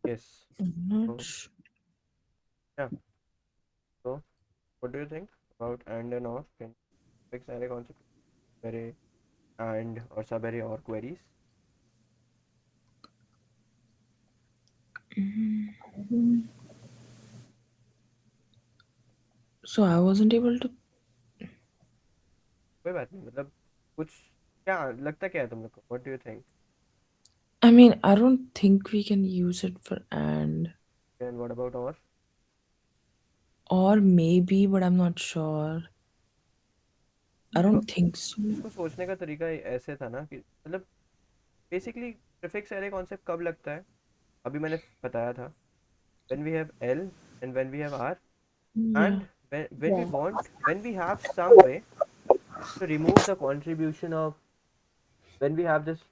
Yes. Not So sh- yeah. So what do you think about and or? Can you fix array concept array and or subarray or queries? So I wasn't able to. कोई बात नहीं, मतलब कुछ क्या लगता क्या है तुम लोग को? What do you think? I mean, I don't think we can use it for and. And what about or? Or maybe, but I'm not sure. I देखो, don't think so. इसको सोचने का तरीका ऐसे था ना कि मतलब बेसिकली प्रीफिक्स एरे कॉन्सेप्ट कब लगता है? अभी मैंने बताया था, when we have L and when we have R, Yeah. and when we want, when we have some way to remove the contribution of, when we have this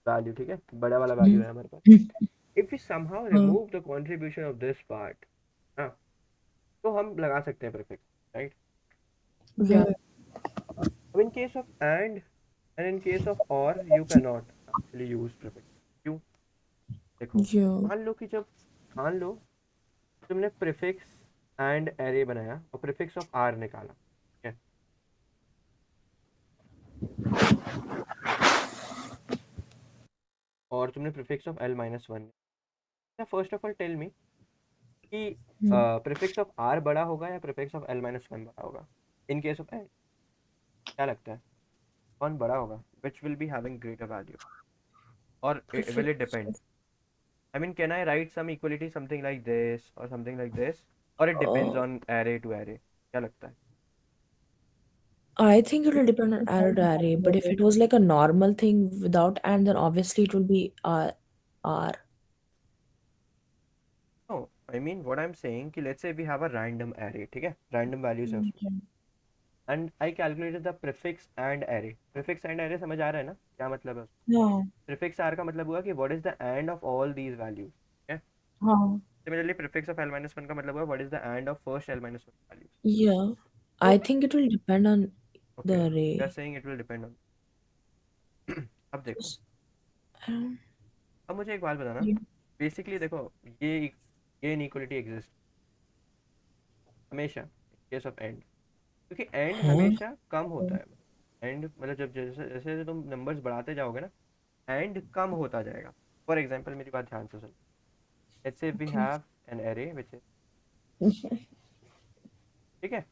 value, ठीक है, बड़ा वाला वैल्यू है हमारे पास, if we somehow Uh, remove the contribution of this part, हाँ, तो हम लगा सकते हैं प्रीफिक्स, राइट? yeah. अब in case of and in case of or you cannot actually use prefix. क्यों? देखो, Yeah. मान लो कि जब मान लो तुमने प्रीफिक्स एंड एरे बनाया और प्रीफिक्स ऑफ आर निकाला, ठीक है, और तुमने prefix of L minus one, first of all tell me कि Hmm. प्रीफिक्स ऑफ आर बड़ा होगा या prefix of L minus one बड़ा होगा? इन केस ऑफ एल क्या लगता है, कौन बड़ा होगा? Which will be having greater value, और will it Prefix. Depend? I mean, can I write some equality something like this or something like this, or it depends Uh, on array to array? क्या लगता है? I think it will depend on array to array, but if it was like a normal thing without and, then obviously it will be R. No, I mean what I'm saying कि let's say we have a random array, ठीक है, random values है उसमें, Okay. and I calculated the prefix and array. Prefix and array समझ आ रहा है ना क्या मतलब है? Yeah. Prefix r का मतलब हुआ कि what is the and of all these values, ठीक है? Huh. Similarly prefix of l minus one का मतलब हुआ what is the and of first l minus one values. Yeah. तो I think it will depend on the okay, they are array. saying it will depend on. अब देखो, Um, अब मुझे एक बात बताना, yeah. बेसिकली देखो, ये ये इनइक्वालिटी एग्जिस्ट हमेशा केस ऑफ एंड, क्योंकि एंड Huh? हमेशा कम होता है। एंड मतलब जब जैसे जैसे जैसे तुम नंबर्स बढ़ाते जाओगे ना, एंड कम होता जाएगा। फॉर एग्जांपल मेरी बात ध्यान से सुनो, let's say we Okay. Have an array which is, ठीक है,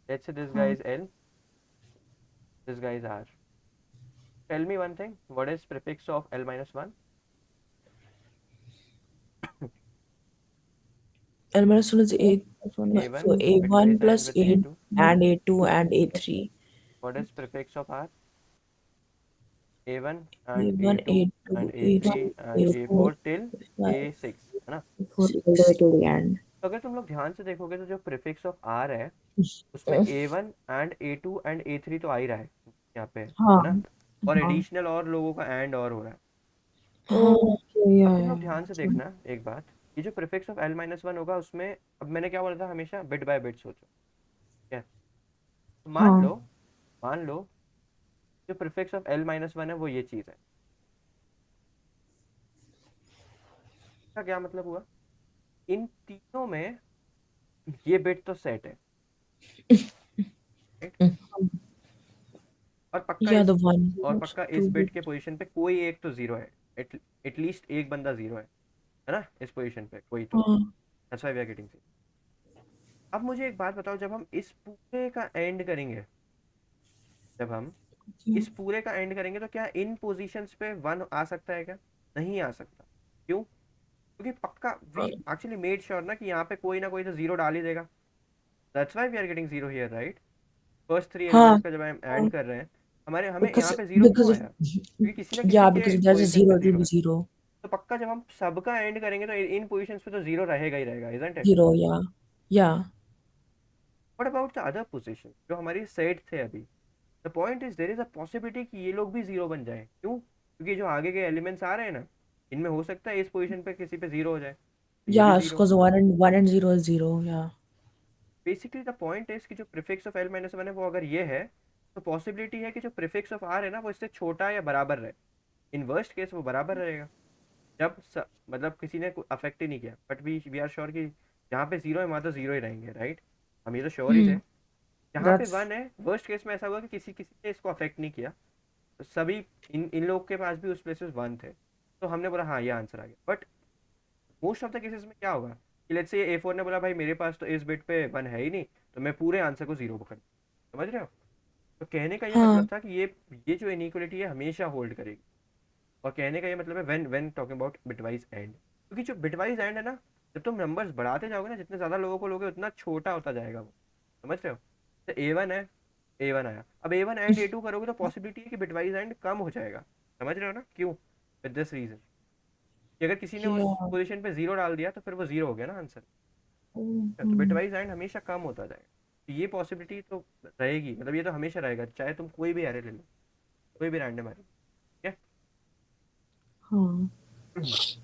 let's say this guys Huh. Is L, this guys R, tell me one thing, what is prefix of L minus one? And minus one is A plus one. A one, So it A1 guys and plus with A A two, and A2 and A3. What is prefix of R? A one and A A1, two and A2, A three A3, and A A4, four till A A5, six, है ना? A6. Till the end. तो अगर तुम लोग ध्यान से देखोगे तो जो प्रीफिक्स ऑफ आर है उसमें a one and a two and a three तो आ ही रहा है यहाँ पे, है हाँ ना? और हाँ एडिशनल और लोगों का एंड और हो रहा है। हाँ अब या तुम या लोग ध्यान से देखना एक बात, ये जो prefix of L minus one होगा उसमें, अब मैंने क्या बोला था, हमेशा बिट बाय बिट सोचो, ठीक है? तो हाँ मान लो जो prefix of L minus one है वो ये चीज़ है, इसका क्या मतलब हुआ? इन तीनों में ये बिट तो सेट है, राइट? और पक्का या इस द वन और पक्का टू इस बिट के बिट पोजीशन पे कोई एक तो जीरो है, एटलीस्ट एक बंदा जीरो है ना, इस पोजीशन पे कोई तो, हाँ that's why we are getting. अब मुझे एक बात बताओ, जब हम इस पूरे का एंड करेंगे, जब हम इस पूरे का एंड करेंगे तो क्या इन पोजीशंस पे वन आ सकता है क्या? नहीं आ सकता। क्यों? क्योंकि पक्का वी एक्चुअली मेड श्योर ना कि यहाँ पे कोई ना कोई तो जीरो डाल ही देगा, that's why we are getting zero here, right? First three हाँ एलिमेंट्स का जब हम ऐड कर रहे हैं, हमारे हमें because यहाँ पे जीरो because क्यों if आया? क्योंकि किसी ना किसी yeah के because if there's a position zero पे it will जीरो be है। zero तो पक्का जब हम सबका एंड करेंगे तो इन पोजीशंस पे तो जीरो रहेगा ही रहेगा, isn't it? zero yeah yeah what about the other position जो हमारी सेट थे अभी? The point is there is a possibility कि ये लोग भी जीरो बन जाए। क्यों? क्योंकि जो आगे के एलिमेंट्स आ रहे हैं ना, इनमें हो सकता है इस पोजीशन पे किसी पे जीरो हो जाए, तो ये भी yeah zero. because one and zero is zero yeah basically the point is कि जो prefix of L minus one है वो अगर ये है, तो पॉसिबिलिटी है कि जो प्रीफिक्स ऑफ आर है ना वो इससे छोटा या बराबर रहे। इन वर्स्ट केस वो बराबर रहेगा, मतलब किसी ने अफेक्ट ही नहीं किया, बट वी आर श्योर कि जहाँ पे जीरो है वहाँ तो जीरो ही रहेंगे, राइट? हम ये तो श्योर ही थे। Hmm. जहाँ पे That's वन है, वर्स्ट केस में ऐसा हुआ कि किसी किसी ने इसको अफेक्ट नहीं किया, तो सभी इन इन लोग के पास भी उस प्लेसेस वन थे, तो हमने बोला हाँ ये आंसर आ गया। But most of the cases में क्या होगा कि लेट्स से A4 ने बोला भाई मेरे पास तो इस बिट पे वन है ही नहीं, तो मैं पूरे आंसर को जीरो पकड़, समझ रहे हो? तो कहने का ये huh. मतलब था कि ये जो इनइक्वलिटी है हमेशा होल्ड करेगी। और कहने का ये मतलब है when when talking about bitwise and, क्योंकि जो बिटवाइज एंड है ना, जब तुम नंबर्स बढ़ाते जाओगे ना, जितने ज़्यादा लोगों को लोगे उतना छोटा होता जाएगा वो, समझ रहे हो? तो A1 है, A1 आया, अब A1 एंड A2 करोगे तो पॉसिबिलिटी है कि बिटवाइज एंड कम हो जाएगा। समझ रहे हो ना क्यों? विद दिस रीजन कि अगर किसी ने उस Yeah. पोजीशन पे जीरो डाल दिया तो फिर वो जीरो हो गया ना आंसर। तो Hmm. बिटवाइज एंड हमेशा कम होता जाएगा, तो ये पॉसिबिलिटी तो रहेगी, मतलब ये तो हमेशा रहेगा, चाहे तुम कोई भी एरे ले लो, कोई भी रैंडम एरे, ठीक है? Huh.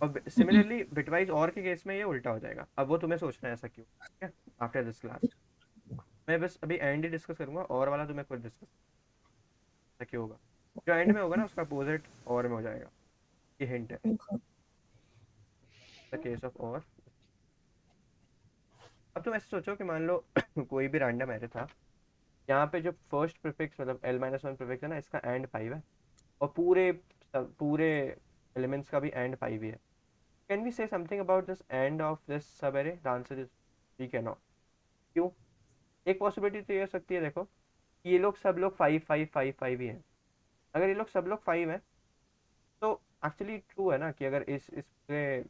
और सिमिलरली बिटवाइज और के केस में ये उल्टा हो जाएगा, अब वो तुम्हें सोचना है ऐसा क्यों, ठीक है? आफ्टर दिस क्लास मैं बस अभी एंड ही डिस्कस करूंगा, और वाला तुम्हें खुद डिस्कस, ऐसा क्यों होगा। जो एंड में होगा ना उसका अपोजिट और में हो जाएगा, ये हिंट है। Okay. द केस ऑफ और, अब तुम ऐसे सोचो कि मान लो कोई भी रैंडम एरे था, यहाँ पे जो फर्स्ट प्रीफिक्स मतलब L-1 प्रीफिक्स है ना, इसका एंड 5 है, और पूरे एलिमेंट्स का भी एंड 5 ही है। Can we say something about this end of this sub array? The answer is we can not. क्यों? एक पॉसिबिलिटी तो ये हो सकती है, देखो कि ये लोग सब लोग 5 5 5 5 ही हैं। अगर ये लोग सब लोग 5 हैं तो एक्चुअली ट्रू है ना कि अगर इस पूरे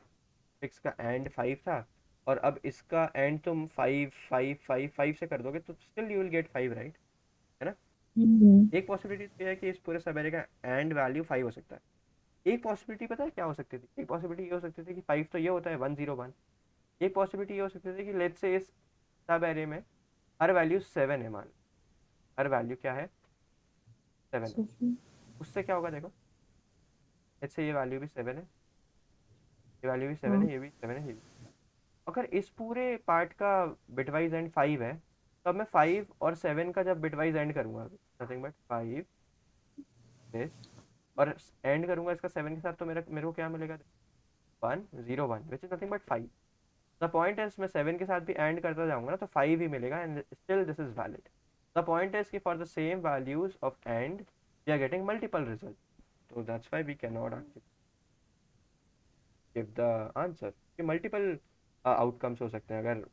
फिक्स का एंड 5 था, और अब इसका एंड तुम 5 5 5 5 से कर दोगे तो still you will get 5, right? है ना? Hmm. एक पॉसिबिलिटी तो ये है कि इस पूरे सब एरे का एंड वैल्यू 5 हो सकता है। एक पॉसिबिलिटी पता है क्या हो सकती थी? एक पॉसिबिलिटी ये हो सकती थी कि 5 तो ये होता है 1 0 1। एक पॉसिबिलिटी ये हो सकती थी कि लेट्स से इस सब एरे में हर वैल्यू 7 है, मान, हर वैल्यू क्या है, 7 है। So, उससे क्या होगा देखो, लेट्स से ये वैल्यू भी 7 है, ये वैल्यू भी 7 huh. है, ये भी 7 है, ये भी। अगर इस पूरे पार्ट का बिटवाइज एंड 5 है, तो अब मैं 5 और 7 का जब बिटवाइज एंड करूंगा, नथिंग बट 5 दिस, और एंड करूंगा इसका 7 के साथ, तो मेरे को क्या मिलेगा? 1 0 1 which is nothing but 5। The point is मैं 7 के साथ भी एंड करता जाऊंगा ना तो 5 ही मिलेगा, and still this is valid. The point is कि for the same values of end we are getting multiple result, तो that's why we can not actually give the answer कि मल्टीपल आउटकम्स हो सकते हैं अगर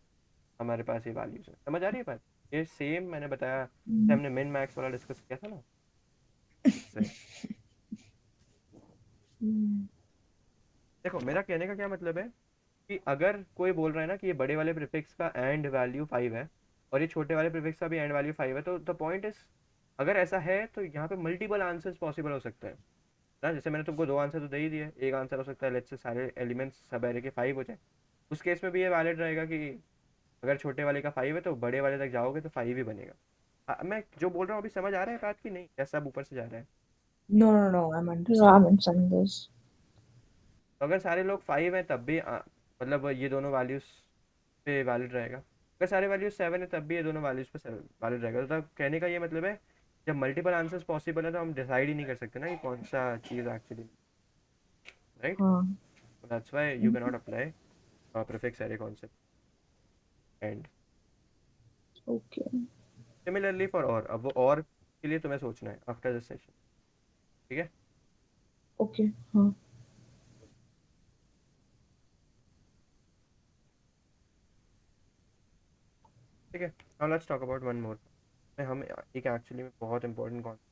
हमारे पास ये वैल्यूज है। समझ आ रही है बात? ये सेम मैंने बताया, Hmm. हमने मिन मैक्स वाला डिस्कस किया था ना, उससे। Hmm. देखो मेरा कहने का क्या मतलब है कि अगर कोई बोल रहा है ना कि ये बड़े वाले प्रीफिक्स का एंड वैल्यू 5 है, और ये छोटे वाले प्रीफिक्स का भी एंड वैल्यू 5 है, तो द पॉइंट इज अगर ऐसा है तो यहाँ पे मल्टीपल आंसर्स पॉसिबल हो सकते हैं ना। जैसे मैंने तुमको दो आंसर तो दे ही दिए, एक आंसर हो सकता है लेट्स से सारे एलिमेंट्स सब एरे के 5 हो जाए, उस केस में भी ये वैलिड रहेगा कि अगर छोटे वाले का 5 है तो बड़े वाले तक जाओगे तो 5 ही बनेगा। मैं जो बोल रहा हूँ अभी समझ आ रहा है बात की नहीं, या सब ऊपर से जा रहा है? No, no, no. Yeah, I'm I'm understanding this. तो अगर सारे लोग 5 हैं तब भी मतलब ये दोनों वैल्यूज पे वैलिड रहेगा, अगर सारे वैल्यूज 7 है तब भी ये दोनों वैल्यूज पे वैलिड रहेगा। तो तब कहने का ये मतलब है जब मल्टीपल आंसर्स पॉसिबल है तो हम डिसाइड ही नहीं कर सकते ना कि कौन सा चीज़ actually, right? Huh. That's why you can not apply prefix array concept and. Okay. Similarly for और, अब वो और के लिए तुम्हें सोचना है आफ्टर दिस सेशन, ठीक है? Okay. Huh. ठीक है, now let's talk about one more. हम एक एक्चुअली में बहुत इंपॉर्टेंट कॉन्सेप्ट,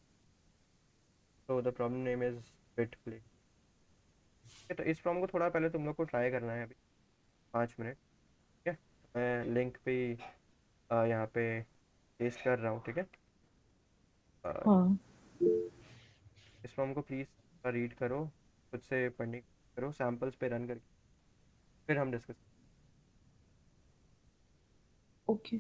तो the problem name is bit play. तो इस प्रॉब्लम को थोड़ा पहले तुम लोग को ट्राई करना है अभी 5 मिनट, ठीक है? मैं लिंक पे यहाँ पे पेस्ट कर रहा हूँ, ठीक है? अ, Huh. इस फॉर्म को प्लीज़ रीड करो, खुद से पढ़ने की कोशिश करो, सैम्पल्स पे रन करके फिर हम डिस्कस। Okay.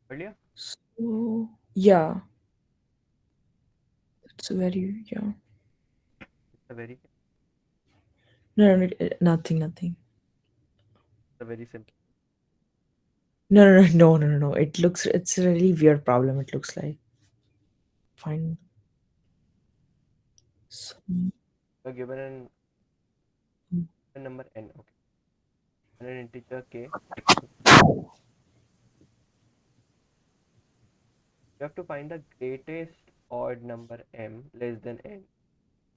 पढ़ लिया? So yeah, it's very yeah. It's a very Nothing. it's a very simple. No. It's a really weird problem. It looks like fine. So, You're given a number n, okay, and an integer k. You have to find the greatest odd number m less than n,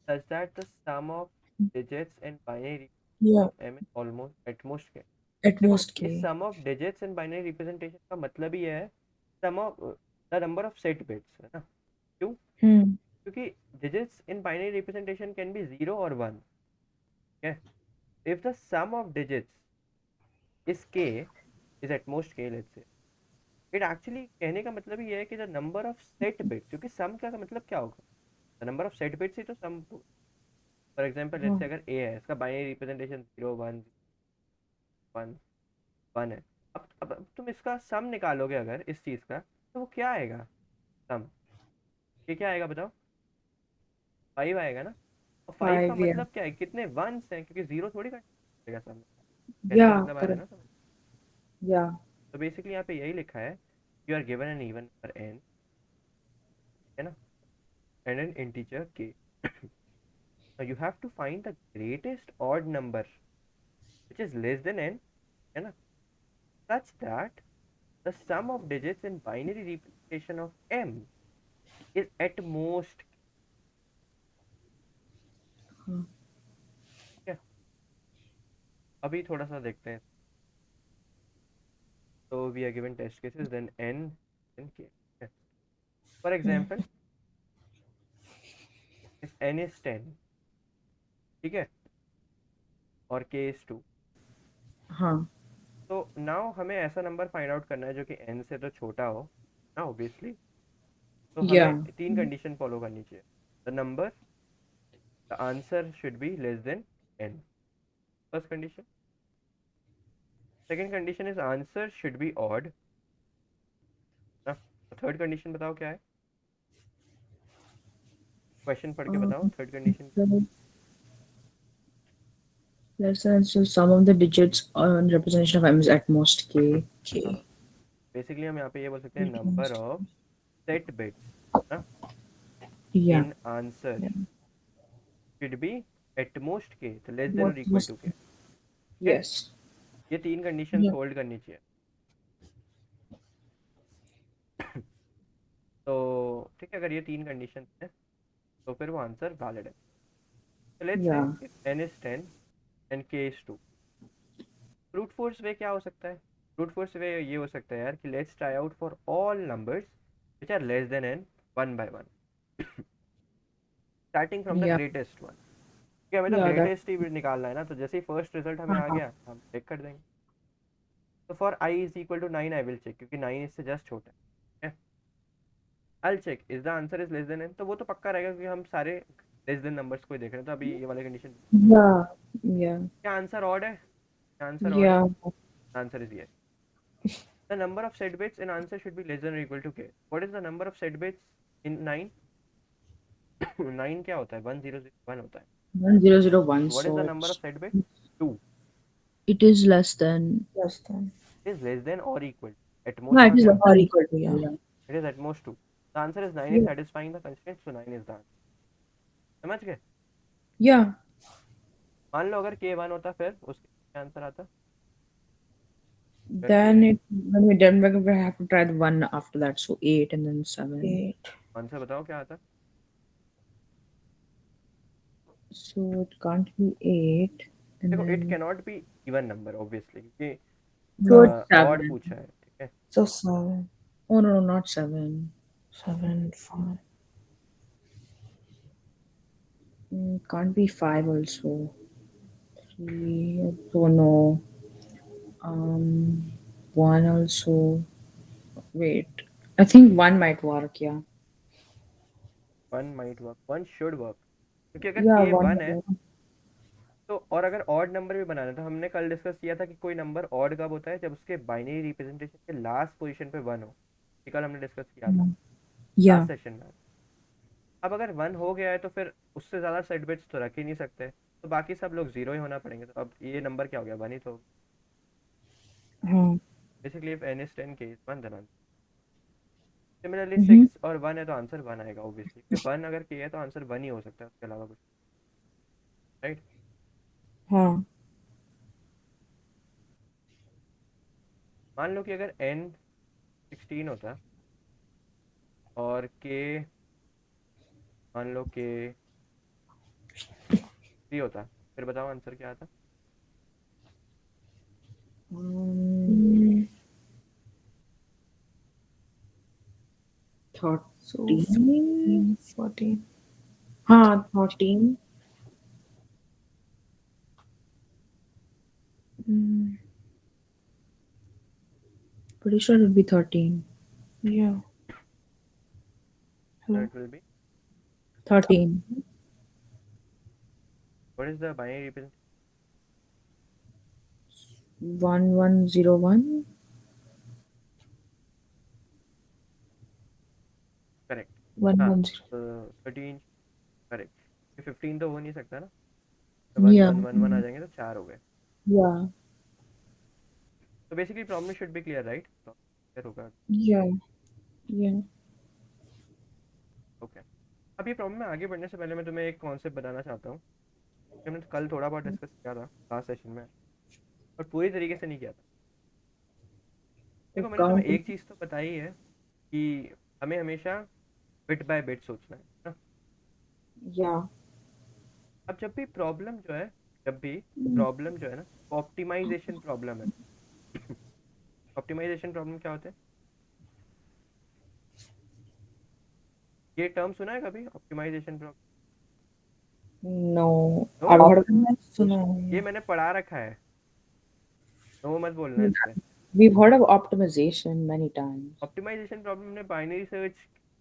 such that the sum of digits and binary yeah, of m is almost at most k. at देखो most इस k. Sum of digits and binary representation का मतलब ही है sum of the number of set bits, है ना? क्यों? Hmm. क्योंकि digits in binary representation can be 0 और 1. okay, if the sum of digits is k is at most k, let's say, it actually कहने का मतलब ही है कि the number of set bits, क्योंकि sum का मतलब क्या होगा? the number of set bits ही तो sum. For example let's say हाँ अगर a है, इसका बाइनरी रिप्रेजेंटेशन 0 1 1 1 है. अब तुम इसका सम निकालोगे अगर इस चीज का, तो वो क्या आएगा? सम ये क्या आएगा बताओ? 5 आएगा ना? और 5 का 5 yeah मतलब क्या है? कितने वंस हैं, क्योंकि जीरो थोड़ी कटेगा सम में. कहने का yeah मतलब आ रहा है correct ना समझ? yeah तो बेसिकली यहाँ पे यही लिखा है, you are given an even number n, है ना, and an integer k. now you have to find the greatest odd number which is less than n, है ना, such that the sum of digits in binary representation of m is at most. हाँ क्या? अभी थोड़ा सा देखते हैं. so we are given test cases, then n and k. okay. for example, if n is 10, ठीक है, और k is 2, हाँ तो नाउ हमें ऐसा नंबर फाइंड आउट करना है जो कि n से तो छोटा हो ना, ऑब्वियसली. तो हमें yeah तीन कंडीशन फॉलो करनी चाहिए. The number, the answer should be less than n, first condition. Second condition is answer should be odd ना. थर्ड कंडीशन बताओ क्या है? क्वेश्चन पढ़ के बताओ third condition. so let's say so sum of the digits on representation of m is at most k Okay. Basically हम यहाँ पे ये बोल सकते हैं नंबर ऑफ सेट बिट्स ना yeah in answer should B at most के, तो लेस देन what और इक्वल most टू के. ओके, yes ये तीन कंडीशंस yeah होल्ड करनी चाहिए. तो ठीक है, अगर ये तीन कंडीशन है तो फिर वो आंसर वैलिड है. so let's say yeah if n is 10 and k is 2, brute force way क्या हो सकता है? ब्रूट फोर्स वे ये हो सकता है यार कि let's try out for all numbers which are less than n, one by one, starting from the yeah greatest one. कि हमें तो yeah that ग्रेटेस्ट ही निकालना है ना, तो जैसे ही फर्स्ट रिजल्ट हमें आ हाँ गया हम चेक कर देंगे. तो for i is equal to 9 I will check, क्योंकि 9 इससे जस्ट छोटा है. I check is the answer is less than n, तो वो तो पक्का रहेगा क्योंकि हम सारे लेस देन नंबर्स को ही देख रहे हैं. तो अभी ये वाली कंडीशन, yeah yeah क्या आंसर ऑड है? क्या आंसर ऑड है? yeah आंसर इज ये. The number of set bits in answer should be less than or equal to k. What is the number of set bits in 9? 9 क्या होता है? 1001 होता है. 1001 What is the so number of set bits? 2. it is less than Less than. It is less than or equal. At no most it का is क्या less होता Or है? than equal to, yeah. yeah It is at most 2. The answer is 9 is yeah satisfying the constraint, so 9 is the answer. समझ गए? yeah मान लो अगर k 1 होता फिर उसके क्या आंसर आता? अगर then k, it when we done we have to try the one after that so 8 and then 7 8. Answer बताओ क्या आता? so it can't be 8 and देखो it then cannot be even number obviously क्योंकि so it's odd 7 पूछा है, ठीक है. So 7, oh no not 7 7, 5. can't be 5 also 3 also no 1 also wait I think 1 might work yeah 1 might work, 1 should work, क्योंकि अगर yeah k 1 1 might है work. तो, और अगर ऑड नंबर भी बनाना है तो हमने कल डिस्कस किया था कि कोई नंबर ऑड कब होता है? जब उसके बाइनरी रिप्रेजेंटेशन के लास्ट पोजीशन पे 1 हो. ये कल हमने डिस्कस किया था Yeah. लास्ट सेशन में। अब अगर 1 हो गया है तो फिर उससे ज़्यादा सेट बिट्स तो रख ही नहीं सकते, तो बाकी सब लोग 0 ही होना पड़ेंगे। तो अब ये नंबर क्या हो गया, 1 ही तो। हाँ. Basically if n is 10 k is 1 then answer। Similarly Mm-hmm. 6 और 1 है तो आंसर 1 आएगा ऑब्वियसली, क्योंकि 1 अगर k है तो आंसर 1 ही हो सकता है, उसके अलावा कुछ, राइट। हाँ. मान लो कि अगर n 16 होता और k मान लो k 3 होता, फिर बताओ आंसर क्या आता। Um, 13, 14. हाँ, 13. Mm, pretty sure it would be 13. Yeah. So Hello. it will be 13. what is the binary representation? 1101. Correct. हाँ 110. तो 13 करेक्ट। 15 तो हो नहीं सकता ना, तो 1 Yeah. 1 1 1 आ जाएंगे तो 4 हो गए। Yeah. तो basically problem should be clear, right. तो क्लियर होगा। Yeah. Yeah. ओके। अब ये प्रॉब्लम में आगे बढ़ने से पहले मैं तुम्हें एक कॉन्सेप्ट बताना चाहता हूँ। हमने कल थोड़ा बहुत डिस्कस किया था लास्ट सेशन में, और पूरी तरीके से नहीं किया था। देखो मैंने तुम्हें Accounting. एक चीज़ तो बताई है कि हमें हमेशा बिट बाय बिट सोचना है ना। Yeah. अब जब भी प्रॉब्लम जो है ना, ऑप्टिमाइजेशन प्रॉब्लम है। ऑप्टिमाइजेशन प्रॉब्लम क्या होता है, ये टर्म सुना है कभी, optimization problem? No. No, I've heard of it. सुना ये है. मैंने पढ़ा रखा है, नो मत बोलना इस पे। We've heard of optimization many times. Optimization problem ने बाइनरी सर्च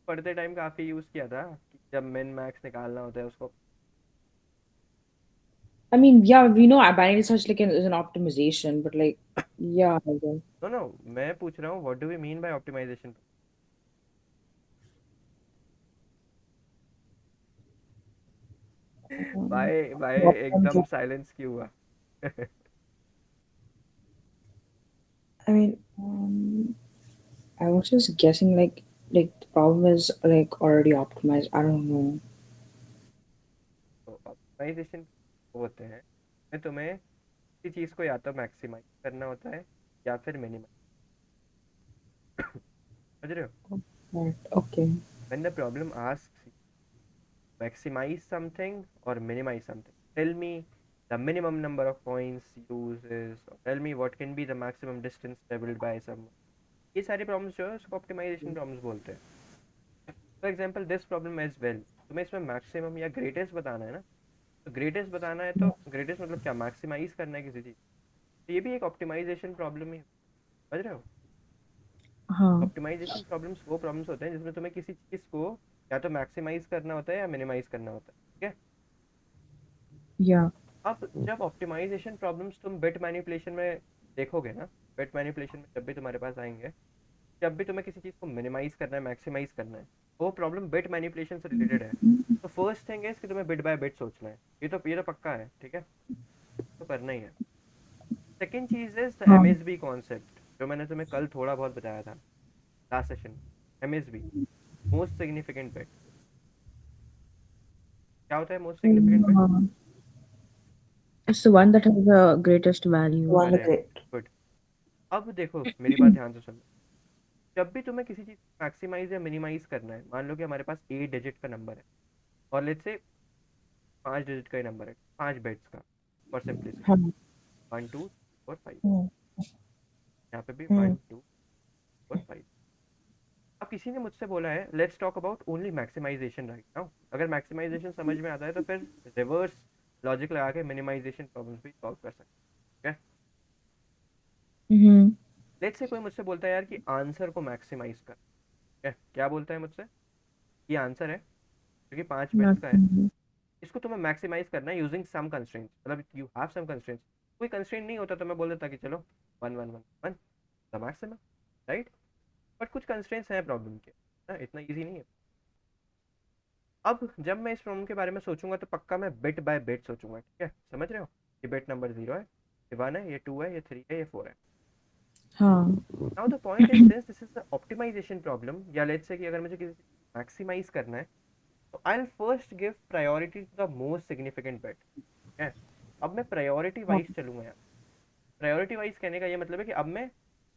पढ़ते टाइम काफ़ी यूज़ किया था, कि जब मिन मैक्स निकालना होता है उसको। I mean, yeah, we know binary search like is an optimization, but like, yeah, I guess. No no, मैं पूछ रहा हूँ what do we mean by optimization. भाई भाई एकदम साइलेंस क्यों हुआ? I mean, I was just guessing like the problem is like already optimized. I don't know. तो ऑप्टिमाइजेशन होते हैं, मैं तुम्हें किसी चीज़ को या तो मैक्सिमाइज करना होता है या फिर मिनिमाइज, समझ रहे हो। Right. Okay. When the problem asks maximize something or minimize something, tell me the minimum number of points uses, or tell me what can be the maximum distance traveled by someone, ये सारी problems जो है उसको optimisation problems बोलते हैं। For example this problem as well, तुम्हें इसमें maximum या ग्रेटेस्ट बताना है ना, तो ग्रेटेस्ट बताना है तो ग्रेटेस्ट मतलब क्या, मैक्सिमाइज करना है किसी चीज़, तो ये भी एक ऑप्टिमाइजेशन प्रॉब्लम ही, समझ रहे हो। हाँ. ऑप्टिमाइजेशन प्रॉब्लम्स वो प्रॉब्लम्स होते हैं जिसमें तुम्हें किसी चीज़ को या तो मैक्सिमाइज करना होता है या मिनिमाइज करना होता है, ठीक है। Yeah. अब जब ऑप्टिमाइजेशन प्रॉब्लम्स तुम बिट मैनिपुलेशन में देखोगे ना, बिट मैनिपुलेशन में जब भी तुम्हारे पास आएंगे, जब भी तुम्हें किसी चीज़ को मिनिमाइज करना है मैक्सिमाइज करना है, वो प्रॉब्लम बिट मैनिपुलेशन से रिलेटेड है। तो फर्स्ट थिंग है कि तुम्हें बिट बाय बिट सोचना है, ये तो पक्का है, ठीक है, तो करना ही है। सेकेंड चीज़ इज द एम हाँ. एस बी कॉन्सेप्ट, जो मैंने तुम्हें कल थोड़ा बहुत बताया था last session. M S B, most significant bit. क्या होता है most significant bit? It's the one that has the greatest value. One correct, great. Good. अब देखो मेरी बात ध्यान से सुनो, जब भी तुम्हें किसी चीज़ को मैक्सिमाइज या मिनिमाइज करना है, मान लो कि हमारे पास 8 डिजिट का नंबर है और लेट्स से 5 डिजिट का ही नंबर है, 5 बिट्स का, फॉर सिंपलिसिटी, हाँ. 1 2 4 5, हम्म. यहाँ पे भी हम्म. 1 2 4 5। अब किसी ने मुझसे बोला है let's talk about only maximization right now, अगर मैक्सिमाइजेशन समझ में आता है तो फिर रिवर्स लॉजिक लगा के मिनिमाइजेशन प्रॉब्लम्स भी सॉल्व कर सकते हैं। हम्म. लेट्स से कोई मुझसे बोलता है यार कि आंसर को मैक्सिमाइज कर, क्या बोलता है मुझसे, ये आंसर है क्योंकि 5 बिट्स का है, Maximum. इसको तुम्हें मैक्सिमाइज करना है यूजिंग सम कंस्ट्रेंट्स, मतलब यू हैव सम कंस्ट्रेंट्स। कोई कंस्ट्रेंट नहीं होता तो मैं बोल देता कि चलो 1 1 1 1 द मैक्सिमम, राइट। बट कुछ कंस्ट्रेंट्स हैं प्रॉब्लम के ना, इतना इजी नहीं है। अब जब मैं इस प्रॉब्लम के बारे में सोचूंगा तो पक्का मैं बिट बाय बिट सोचूंगा, ठीक है, समझ रहे हो? ये बिट नंबर 0 है, ये 1 है, ये 2 है, ये 3 है, ये 4 है। हाँ. Now the point is this is the optimization problem, या लेट्स से कि अगर मुझे किसी मैक्सिमाइज करना है तो I will first give priority to the most significant bit, ठीक है। अब मैं प्रायोरिटी हाँ. वाइज चलूंगा यार। प्रायोरिटी वाइज कहने का ये मतलब है कि अब मैं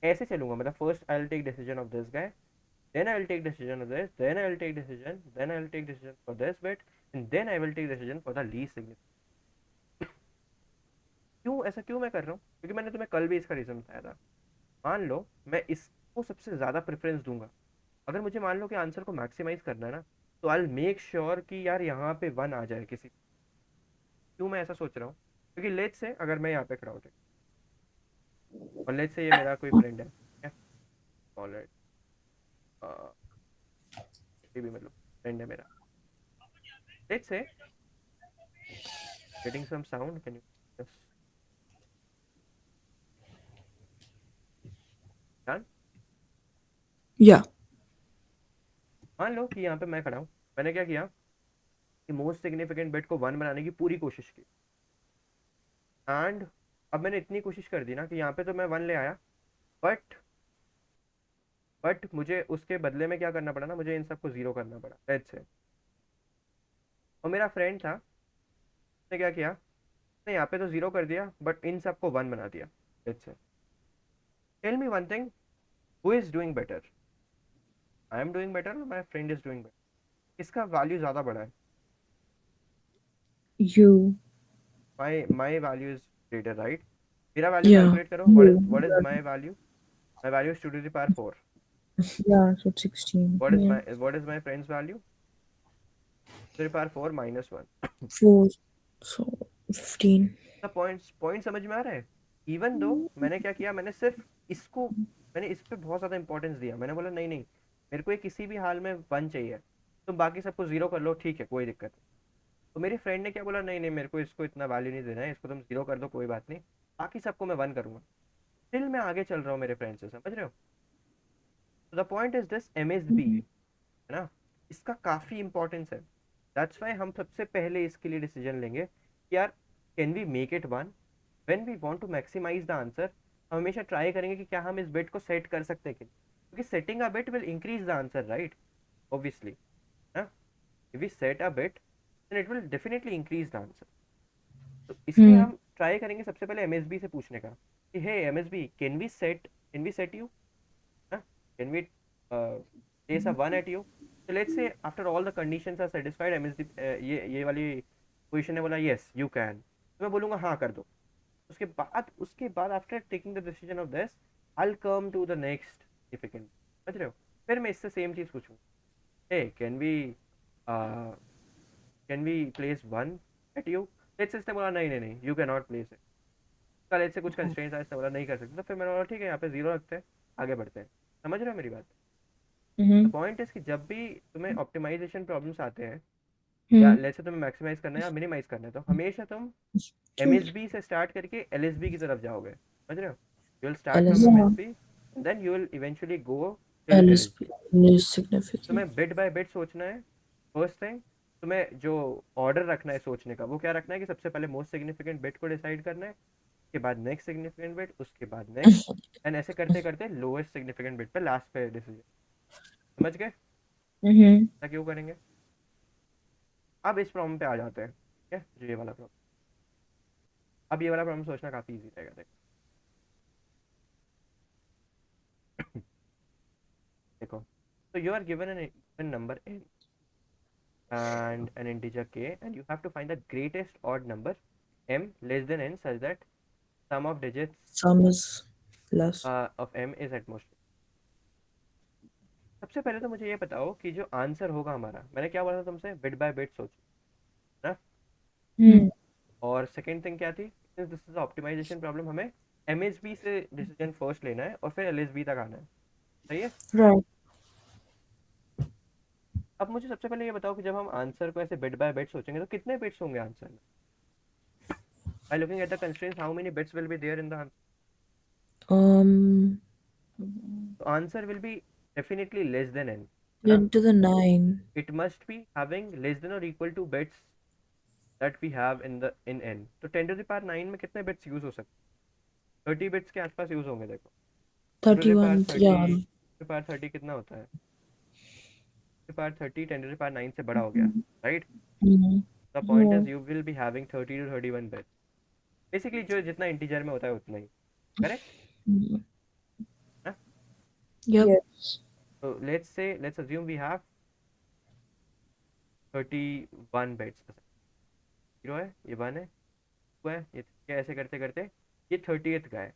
ऐसे चलूंगा, मतलब first I will take decision of this guy, then I will take decision of this, then I will take decision, then I will take decision for this bit, and then I will take decision for the least significant। क्यों ऐसा क्यों मैं कर रहा हूँ? क्योंकि मैंने तुम्हें कल भी इसका रीजन बताया था। मान लो मैं इसको सबसे ज़्यादा प्रेफरेंस दूंगा, अगर मुझे मान लो कि आंसर को मैक्सिमाइज करना है ना, तो आई विल मेक श्योर कि यार यहाँ पे 1 आ जाए किसी। क्यों मैं ऐसा सोच रहा हूँ? क्योंकि लेट्स से अगर मैं यहाँ पे खड़ा हूँ, ठीक, और लेट्स से ये मेरा कोई फ्रेंड है, ठीक है, ऑलराइट, ये भी मतलब फ्रेंड है मेरा, let's say getting some sound, can you done? Yeah. मान लो कि यहाँ पे मैं खड़ा हूँ, मैंने क्या किया कि मोस्ट सिग्निफिकेंट बिट को 1 बनाने की पूरी कोशिश की, एंड अब मैंने इतनी कोशिश कर दी ना कि यहाँ पे तो मैं 1 ले आया, बट मुझे उसके बदले में क्या करना पड़ा ना, मुझे इन सबको 0 करना पड़ा, लेट्स से। और मेरा फ्रेंड था, उसने क्या किया, उसने यहाँ पे तो 0 कर दिया बट इन सबको 1 बना दिया, let's say. Tell me one thing, who is doing better? I am doing better और my friend is doing better? किसका वैल्यू ज़्यादा बड़ा है? You. My value is greater, right? मेरा वैल्यू Yeah. कैलकुलेट करो, You. What is my value? My value is 2 to the power 4। Yeah, so 16. Yeah. What is my friend's value? 3 power 4 minus 1। 4. So 15. The point समझ में आ रहा है? Even though मैंने क्या किया, मैंने सिर्फ इसको, मैंने इस पे बहुत ज़्यादा इंपॉर्टेंस दिया, मैंने बोला नहीं नहीं, मेरे को ये किसी भी हाल में 1 चाहिए, तुम बाकी सबको 0 कर लो, ठीक है, कोई दिक्कत नहीं। तो मेरी फ्रेंड ने क्या बोला, नहीं नहीं, मेरे को इसको इतना वैल्यू नहीं देना है, इसको तुम 0 कर दो, कोई बात नहीं, बाकी सबको मैं 1 करूँगा। स्टिल मैं आगे चल रहा हूँ मेरे फ्रेंड से, समझ रहे हो? तो the point is this M S B, है ना, इसका काफ़ी इंपॉर्टेंस है। दैट्स वाई हम सबसे पहले इसके लिए डिसीजन लेंगे कि यार can we make it 1। When we want to maximize the answer, हम हमेशा ट्राई करेंगे कि क्या हम इस बिट को सेट कर सकते हैं कि नहीं। क्योंकि setting a bit will increase the answer, right? Obviously, हाँ, if we set a bit then it will definitely increase the answer. तो इसलिए Hmm. हम ट्राई करेंगे सबसे पहले एमएसबी से पूछने का कि hey MSB, can we set you, can we place a 1 at you? So let's say after all the conditions are satisfied, MSD ये वाली पोजीशन ने बोला yes you can, तो मैं बोलूँगा हाँ कर दो। उसके बाद after taking the decision of this, I'll come to the next significant, समझ रहे हो? फिर मैं इससे सेम चीज़ पूछूँ, hey can we place 1 at you? Let's say इसने बोला नहीं नहीं नहीं, you cannot place it। कल ऐसे कुछ कंस्ट्रेंट्स आए, इसने बोला नहीं कर सकते, तो फिर मैंने बोला ठीक है, यहाँ पे 0 रखते हैं, आगे बढ़ते हैं। समझ रहे हो मेरी बात? The Mm-hmm. पॉइंट इज कि जब भी तुम्हें ऑप्टिमाइजेशन प्रॉब्लम्स आते हैं, या Hmm. लेट्स से तुम्हें मैक्सिमाइज करना है या मिनिमाइज करना है, तो हमेशा तुम True. एमएसबी से स्टार्ट करके एलएसबी की तरफ जाओगे, समझ रहे हो? You will start from LSB. Yeah. MSB and then you will eventually go till LSB. LSB. Least significant. तुम्हें बिट बाय बिट सोचना है। फर्स्ट थिंग, तुम्हें जो ऑर्डर रखना है सोचने का, वो क्या रखना है कि सबसे पहले मोस्ट सिग्निफिकेंट बिट को डिसाइड करना है, उसके बाद नेक्स्ट सिग्निफिकेंट बिट, उसके बाद नेक्स्ट, एंड ऐसे करते करते लोएस्ट सिग्निफिकेंट बिट पे लास्ट पे डिसीजन। समझ गए? Mm-hmm. ऐसा क्यों करेंगे? अब इस प्रॉब्लम पे आ जाते हैं, ठीक है, जो ये वाला प्रॉब्लम। अब ये वाला प्रॉब्लम सोचना काफी इजी रहेगा, देखो। So you are given an even number n and an integer k, and you have to find the greatest odd number m less than n such that sum of digits Sum is less. of m is at most। सबसे पहले तो मुझे ये बताओ कि जो answer होगा हमारा, मैंने क्या बोला था तुमसे, बिट बाय बिट सोचो ना। Hmm. और सेकंड थिंग क्या थी, दिस इज ऑप्टिमाइजेशन प्रॉब्लम, हमें एमएसबी से डिसीजन फर्स्ट लेना है और फिर एलएसबी तक आना है, सही है? Right. अब मुझे सबसे पहले ये बताओ कि जब हम आंसर को ऐसे बिट बाय बिट सोचेंगे तो कितने बिट्स होंगे आंसर में? By looking at the constraints, how many bits will be there in the answer? Um. So answer will be definitely less than n, है ना? 10 to the 9. It must be having less than or equal to bits that we have in n. तो 10 to the power 9 में कितने bits use हो सकते हैं? 30 bits के आसपास यूज होंगे। देखो 10 to the power 31, 30, yeah. 10 to the power 30 कितना होता है? 10 to the power 30 10 to the power 9 से बड़ा हो गया, right? Mm-hmm. The point Yeah. Is you will be having 30 to 31 bits, basically जो जितना इंटीजर में होता है उतना ही, करेक्ट? Mm-hmm. हाँ, Yep. Yes. तो let's assume we have 31 bits. Zero है, ये 1 है, 2 है, ये 3 है, ऐसे करते करते ये 30th का है।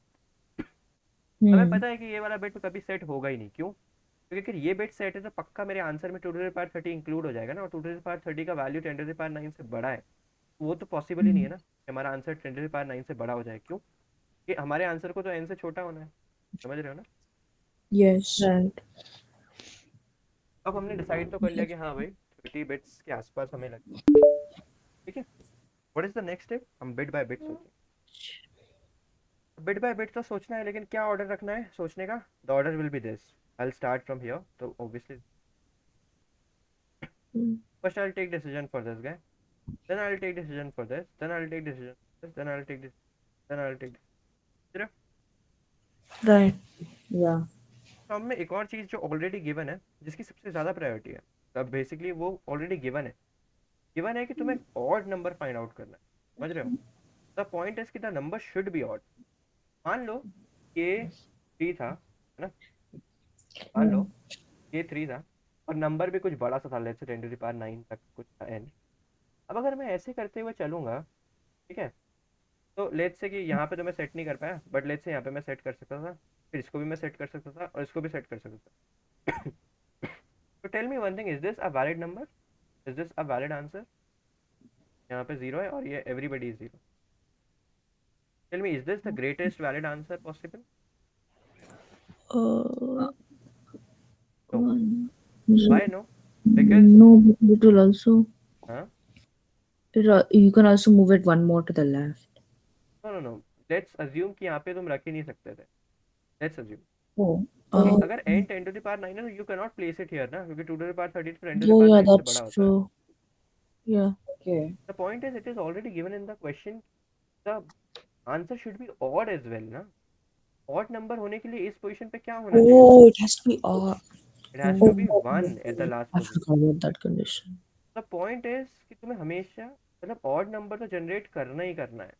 हमें Hmm. पता है कि ये वाला बिट कभी सेट होगा ही नहीं, क्यों? क्योंकि अगर ये बिट सेट है तो पक्का मेरे आंसर में 2 to the power 30 इंक्लूड हो जाएगा ना, और 2 to the power 30 का वैल्यू 10 to the power 9 से बड़ा है। वो तो पॉसिबल ही नहीं है ना कि हमारा आंसर 10 to the power 9 से बड़ा हो जाए, क्यों? कि हमारे आंसर को तो n से छोटा होना है, समझ रहे हो ना? Yes. Right. अब हमने डिसाइड तो कर लिया कि हाँ भाई 30 बिट्स के आसपास हमें लगता है, ठीक है? What is the next step? हम बिट बाय बिट सोचेंगे। बिट बाय बिट तो सोचना है, लेकिन क्या ऑर्डर रखना है सोचने का? The order will be this, I will start from here, तो obviously Mm. first I'll take decision for this guy, then I'll take decision for this, then I'll take decision for this, then I'll take this, then I'll take this। Right. Yeah. तो अब में एक और चीज़ जो already given है, जिसकी सबसे ज़्यादा प्रायोरिटी है, तब बेसिकली वो ऑलरेडी गिवन है कि तुम्हें ऑड नंबर फाइंड आउट करना है, समझ रहे हो? द पॉइंट इज कि the number should be odd. मान लो के 3 था, है ना? मान लो के 3 था और नंबर भी कुछ बड़ा सा था, let's say 10 to the power 9 तक कुछ था n। अब अगर मैं ऐसे करते हुए चलूंगा, ठीक है, तो लेट्स से कि यहाँ पे तो मैं सेट नहीं कर पाया, बट लेट्स से यहाँ पे मैं सेट कर सकता था, फिर इसको भी मैं सेट कर सकता था और इसको भी सेट कर सकता था। तो tell me one thing, is this a valid number? Is this a valid answer? यहाँ पे जीरो है और ये everybody is zero. Tell me, is this the greatest valid answer possible? Uh, no. one. Why no? Because No, but it will also. हाँ, You can also move it one more to the left. No no no, let's assume कि यहाँ पे तुम रख ही नहीं सकते थे। Let's assume Oh. कि Oh, अगर n 10 to the power 9 है तो you can not place it here ना, क्योंकि 2 to the power 30 तो 10 to the oh power yeah, 9 से that's बड़ा होता है। true. Yeah. Okay. The point is it is already given in the question, the answer should be odd as well ना। Odd number होने के लिए इस पोजीशन पे क्या होना चाहिए? Oh, it has to be odd. It has to Oh, be 1 at the last I position. forgot about that condition. The point is कि तुम्हें हमेशा मतलब ऑड नंबर तो जनरेट करना ही करना है,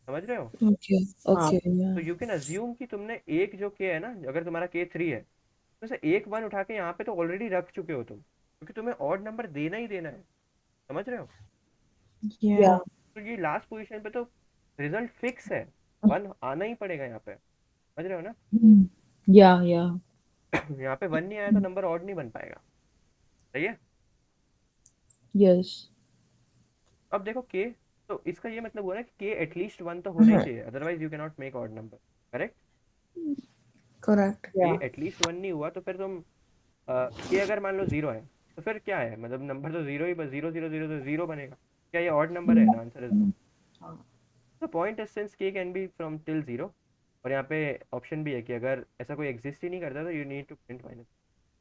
समझ रहे हो? Okay. Okay. तो Yeah. यू कैन अज्यूम कि तुमने एक जो के है ना, अगर तुम्हारा के 3 है तो से एक 1 उठा के यहाँ पे तो ऑलरेडी रख चुके हो तुम, क्योंकि तुम्हें ऑड नंबर देना ही देना है, समझ रहे हो? Yeah. तो ये लास्ट पोजीशन पे तो रिजल्ट फिक्स है, 1 आना ही पड़ेगा यहाँ पे, समझ रहे हो ना? Yeah. Yeah. यहाँ पे 1 नहीं आया तो नंबर ऑड नहीं बन पाएगा, सही है? Yes. अब देखो के, तो इसका ये मतलब हुआ ना कि के एटलीस्ट 1 तो होना ही चाहिए, otherwise you can not make odd number, correct? Correct. के Yeah. एटलीस्ट 1 नहीं हुआ तो फिर तुम के अगर मान लो 0 है तो फिर क्या है, मतलब नंबर तो जीरो ही, बस 0 0 0 तो 0 बनेगा। क्या ये ऑड नंबर है? The answer is no. The point is since k can be from till 0, और यहाँ पे ऑप्शन भी है कि अगर ऐसा कोई एग्जिस्ट ही नहीं करता तो you need to print minus.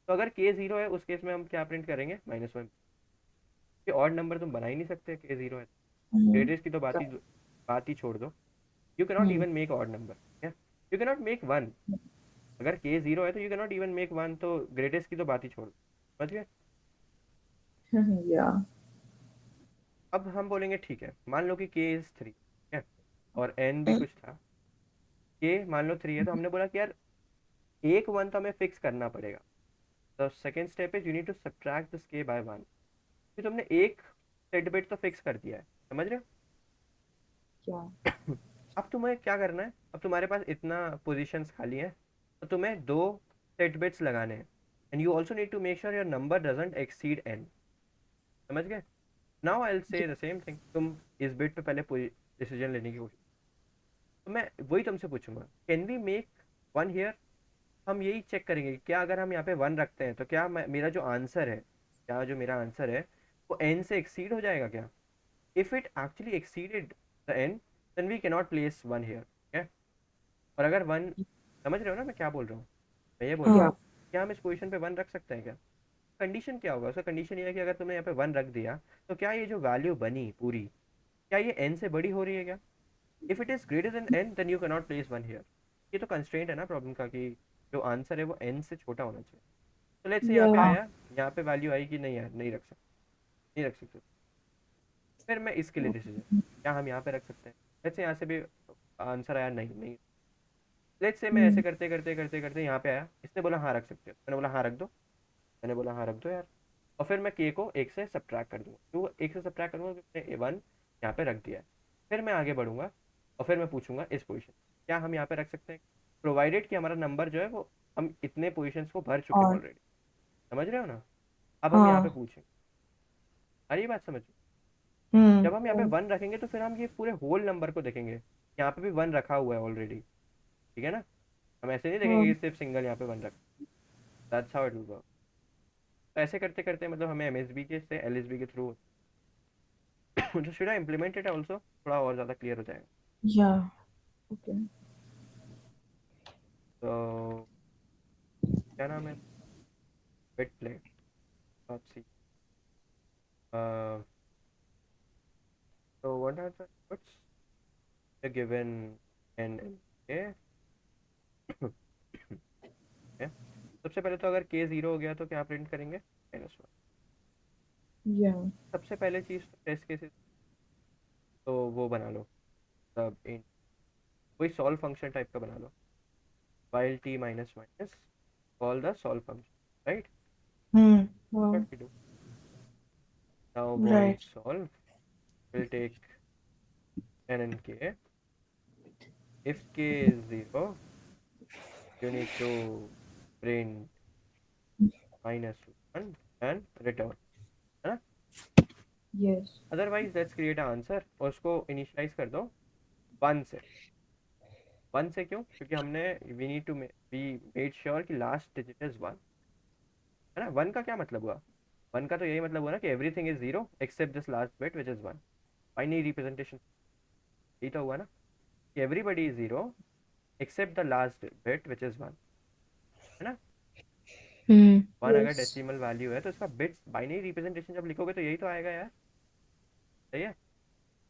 तो अगर के 0 है उस केस में हम क्या प्रिंट करेंगे? -1। कि ऑड नंबर तुम बना ही नहीं सकते के 0 है। ग्रेटेस्ट की तो बात ही छोड़ दो, you can not even make odd number, you can not make 1। अगर के 0 है तो you can not even make 1, तो ग्रेटेस्ट की तो बात ही छोड़ दो, समझ गए? Yeah. अब हम बोलेंगे ठीक है, मान लो कि के इज 3 है और एन भी कुछ था, के मान लो 3 है, तो हमने बोला कि यार एक 1 तो हमें फिक्स करना पड़ेगा। तो second step is you need to subtract this k by 1। कि तुमने एक सेट बिट तो फिक्स कर दिया है, समझ रहे Yeah. हो? अब तुम्हें क्या करना है? अब तुम्हारे पास इतना पोजीशंस खाली हैं, तो तुम्हें 2 सेट बिट्स लगाने हैं, and you also need to make sure your number doesn't exceed n, समझ गए? Now I will say the same thing, तुम इस बिट पे पहले डिसीजन लेने की कोशिश, तो मैं वही तुमसे पूछूंगा, कैन वी मेक 1 हियर? हम यही चेक करेंगे कि क्या अगर हम यहाँ पे 1 रखते हैं तो क्या मेरा जो आंसर है, क्या जो मेरा आंसर है वो n से एक्सीड हो जाएगा क्या? If it actually exceeded the n, then we can not place 1 here, ठीक है? और अगर 1, समझ रहे हो ना मैं क्या बोल रहा हूँ? मैं ये बोल रहा हाँ. हूँ कि क्या हम इस पोजीशन पे 1 रख सकते हैं क्या? कंडीशन क्या होगा? उसका कंडीशन ये है कि अगर तुमने यहाँ पे 1 रख दिया तो क्या ये जो वैल्यू बनी पूरी, क्या ये n से बड़ी हो रही है क्या? If it is greater than n then you can not place 1 here. ये तो कंस्ट्रेंट है ना प्रॉब्लम का कि जो आंसर है वो n से छोटा होना चाहिए। तो लेट्स से यहाँ पे Yeah. आया, यहाँ पे वैल्यू आई कि नहीं यार नहीं रख सकते, नहीं रख सकते, फिर मैं इसके लिए डिसीजन, क्या हम यहाँ पे रख सकते हैं? लेट्स से यहाँ से भी आंसर आया नहीं नहीं, लेट्स से मैं ऐसे करते करते करते करते यहाँ पे आया, इसने बोला हाँ रख सकते हो, मैंने बोला हाँ रख दो, मैंने बोला हाँ रख दो यार, और फिर मैं के को 1 से सब्ट्रैक्ट कर दूंगा, क्यों 1 से सब्ट्रैक्ट करूँगा क्योंकि मैंने 1 यहाँ पे रख दिया है। फिर मैं आगे बढ़ूंगा और फिर मैं पूछूंगा इस पोजीशन क्या हम यहाँ पे रख सकते हैं, प्रोवाइडेड कि हमारा नंबर जो है वो हम इतने पोजीशंस को भर चुके हैं और ऑलरेडी। समझ रहे हो ना? अब हम यहाँ पे हाँ पूछें, अरे ये बात समझ, हम्म जब हम यहाँ पे 1 रखेंगे तो फिर हम ये पूरे होल नंबर को देखेंगे, यहाँ पे भी 1 रखा हुआ है ऑलरेडी, ठीक है ना? हम ऐसे नहीं देखेंगे कि सिर्फ सिंगल यहाँ पे 1 रखा, that's how it will work. तो ऐसे करते करते मतलब हमें एमएसबी के से एलएसबी के थ्रू जो should I implement it also थोड़ा और ज़्यादा क्लियर हो जाएगा। yeah okay तो क्या नाम है, bit plate, let's see, so what are the inputs given n k okay. सबसे पहले तो अगर k 0 हो गया तो क्या प्रिंट करेंगे, -1। Yeah. सबसे पहले चीज़ तो टेस्ट केसेस, तो वो बना लो, तब इन कोई सॉल्व फंक्शन टाइप का बना लो, while t minus minus call the solve function, right? wow What we do now, void right solve will take n and k. If k is 0, you need to print -1 and return, है ना? Yes. Otherwise let's create answer और उसको initialise कर दो 1 से। 1 से क्यों? क्योंकि हमने we need to we made sure कि लास्ट डिजिट इज 1, है ना? 1 का क्या मतलब हुआ? 1 का तो यही मतलब हुआ ना कि everything is 0 except this last bit which is 1। Binary representation यही तो हुआ ना कि everybody is 0 except the last bit which is 1, है ना? 1 अगर Yes. डेसिमल वैल्यू है तो इसका बिट्स बाइनरी रिप्रेजेंटेशन जब लिखोगे तो यही तो आएगा यार, सही है?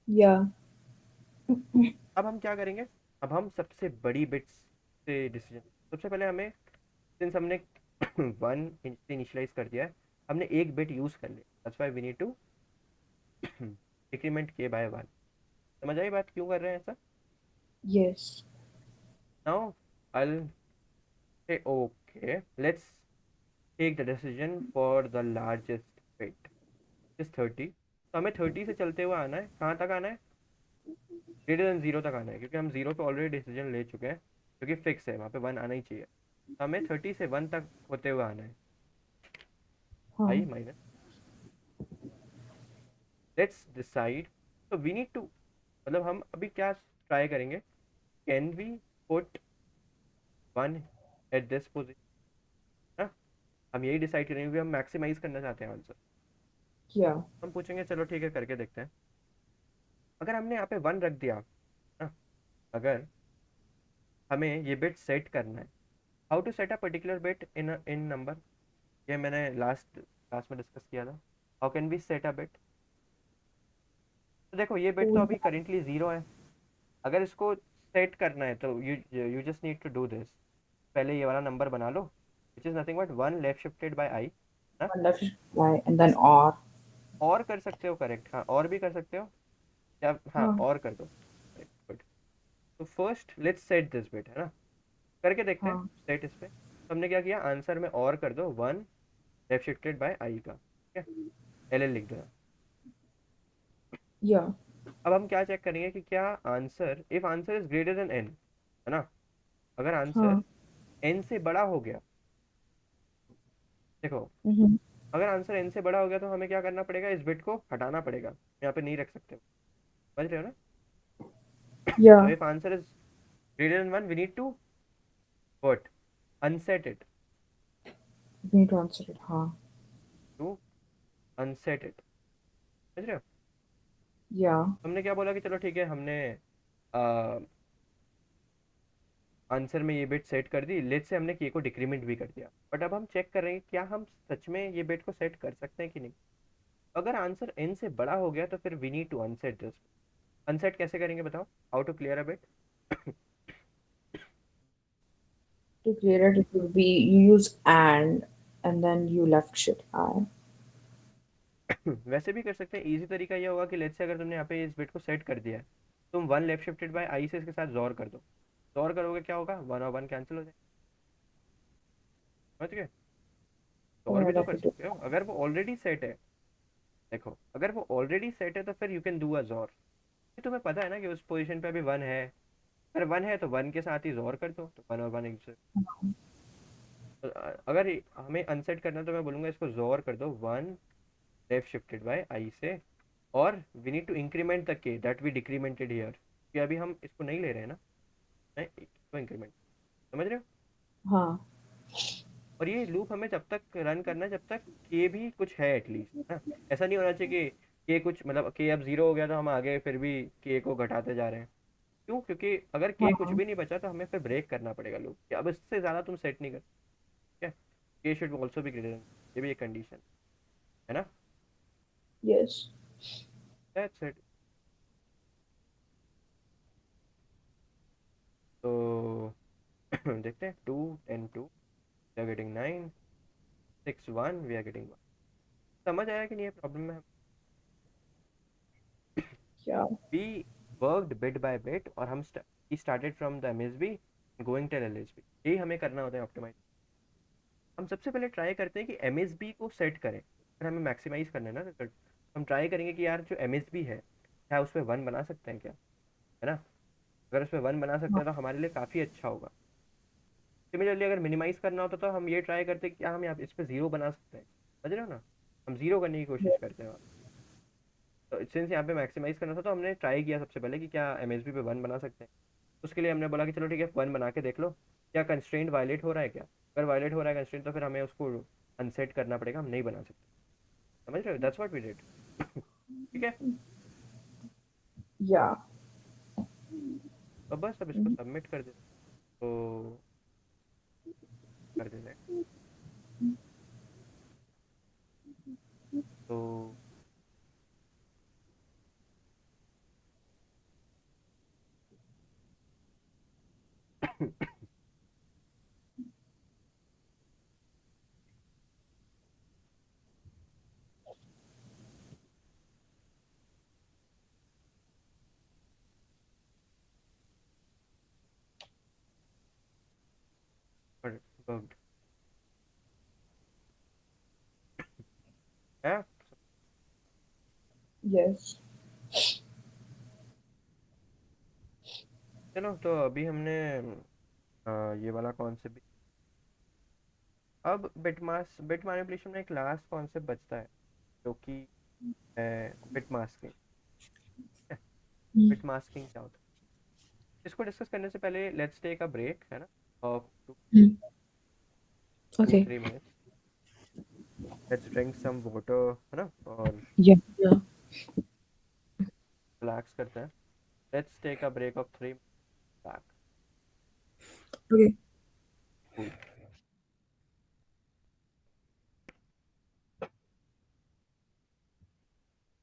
Yeah. अब हम क्या करेंगे, अब हम सबसे बड़ी बिट्स से डिसीजन, सबसे पहले हमें, सिंस हमने 1 से इनिशियलाइज कर दिया है, हमने एक बिट यूज कर लिया, that's why we need to decrement k by 1। समझ आई बात क्यों कर रहे हैं ऐसा? Yes. Now I say okay let's take the decision for the largest bit is 30। तो हमें 30 से चलते हुए आना है, कहाँ तक आना है? ग्रेटर देन 0 तक आना है, क्योंकि हम 0 पे ऑलरेडी डिसीजन ले चुके हैं, क्योंकि फिक्स है वहाँ पे 1 आना ही चाहिए। तो हमें 30 से 1 तक होते हुए आना है, I Huh. Minus, let's decide. तो वी नीड टू, मतलब हम अभी क्या ट्राई करेंगे, can we put 1 at this position, हम यही डिसाइड करेंगे कि हम मैक्सिमाइज करना चाहते हैं आंसर। Yeah. हम पूछेंगे चलो ठीक है करके देखते हैं, अगर हमने यहाँ पे 1 रख दिया ना, अगर हमें ये बिट सेट करना है, how to set a particular bit in number, ये मैंने लास्ट क्लास में डिस्कस किया था, how can we set a bit. तो देखो ये बिट तो Oh, अभी करेंटली 0 है, अगर इसको सेट करना है तो you you just need to do this, पहले ये वाला नंबर बना लो which is nothing but 1 left shifted by I, ना? one left y and then or. और कर सकते हो, करेक्ट, हाँ और भी कर सकते हो, या हाँ Huh. और कर दो, गुड। तो first let's set this bit, है ना? करके देखते हैं Huh. सेट इस पे। तो हमने क्या किया, आंसर में और कर दो 1 लेफ्ट शिफ्टेड बाय आई का, ठीक है, एल एल लिख दो। Yeah. अब हम क्या चेक करेंगे कि क्या answer, if answer is greater than n, है ना? अगर आंसर Huh. एन से बड़ा हो गया, देखो Mm-hmm. अगर आंसर एन से बड़ा हो गया तो हमें क्या करना पड़ेगा, इस बिट को हटाना पड़ेगा, यहाँ पे नहीं रख सकते, समझ रहे हो ना? तो Yeah. If answer is greater than 1 we need to what, unset it, We need to answer it. Huh. To unset it, समझ रहे हो? Yeah. हमने क्या बोला कि चलो ठीक है, हमने आंसर में ये बिट सेट कर दी, लेट्स से हमने के को डिक्रीमेंट भी कर दिया, बट अब हम चेक कर रहे हैं क्या हम सच में ये बिट को सेट कर सकते हैं कि नहीं। अगर आंसर n से बड़ा हो गया तो फिर we need to unset this. Unset कैसे करेंगे बताओ, how to clear a bit. To clear it, it would be you use and then you left shift I. वैसे भी कर सकते हैं, इजी तरीका ये होगा कि लेट्स से अगर तुमने यहाँ पे इस बिट को सेट कर दिया है, तुम one left shifted by i से इसके साथ जोर कर दो। जोर करोगे क्या होगा, वन और वन कैंसिल हो जाए, समझ गए। Oh जोर yeah, भी तो that कर would do. सकते हो अगर वो ऑलरेडी सेट है। देखो अगर वो ऑलरेडी सेट है तो फिर यू कैन डू अ जोर। तुम्हें पता है ना कि उस पोजीशन पे अभी वन है, अगर वन है तो वन के साथ ही जोर कर दो, तो वन और वन एक दूसरे। तो अगर हमें अनसेट करना है तो मैं बोलूंगा इसको जोर कर दो one left shifted by i से, और we need to increment the k that we decremented here, कि अभी हम इसको नहीं ले रहे हैं ना, नहीं इसको इंक्रीमेंट, समझ रहे हो। हाँ. और ये लूप हमें जब तक रन करना है जब तक के भी कुछ है एटलीस्ट ना। ऐसा नहीं होना चाहिए कि के कुछ मतलब के अब जीरो हो गया तो हम आगे फिर भी के को घटाते जा रहे हैं। क्यों, क्योंकि अगर के कुछ हाँ. भी नहीं बचा तो हमें फिर ब्रेक करना पड़ेगा लूप, कि अब इससे ज़्यादा तुम सेट नहीं कर, ठीक है। के शुड ऑल्सो भी ग्रेटर, ये भी एक कंडीशन है ना। Yes. That's it. तो देखते हैं, 2 10 2 we are getting 9 6 1 we are getting 1। समझ आया कि नहीं ये प्रॉब्लम है। Yeah. We worked bit by bit और हम started from the MSB going till LSB, यही हमें करना होता है ऑप्टिमाइज। हम सबसे पहले ट्राई करते हैं कि एमएसबी को सेट करें, अगर हमें मैक्सिमाइज करना है ना रिजल्ट। हम ट्राई करेंगे कि यार जो एमएसबी है क्या उस पर वन बना सकते हैं क्या, है ना। अगर उस पर वन बना सकते हैं तो हमारे लिए काफ़ी अच्छा होगा। सिमिलरली अगर मिनिमाइज करना होता तो हम ये ट्राई करते हैं कि क्या हम यहाँ इस पर जीरो बना सकते हैं, समझ रहे हो ना। हम जीरो करने की कोशिश करते हैं। तो सिंस यहाँ पे मैक्सिमाइज करना था तो हमने ट्राई किया सबसे पहले कि क्या एमएसबी पे वन बना सकते हैं। उसके लिए हमने बोला कि चलो ठीक है वन बना के देख लो क्या कंस्ट्रेंट वायलेट हो रहा है क्या। अगर वायलेट हो रहा है कंस्ट्रेंट तो फिर हमें उसको अनसेट करना पड़ेगा, हम नहीं बना सकते, समझ रहे हो। That's what we did. ठीक है। Yeah. तो बस अब इसको सबमिट कर दे तो कर देते हैं। तो बग्ड है। Yes. चलो तो अभी हमने ये वाला कॉन्सेप्ट। अब बिट मैनिपुलेशन में एक लास्ट कॉन्सेप्ट बचता है जो कि है बिट मास्किंग। बिट मास्किंग क्या होता है, इसको डिस्कस करने से पहले लेट्स टेक अ ब्रेक, है ना, of Mm. 2 Okay. 3 minutes. Let's drink some water, है ना, और Yeah. Yeah. रिलैक्स करते हैं। Let's take a break of 3 back. Okay. Cool.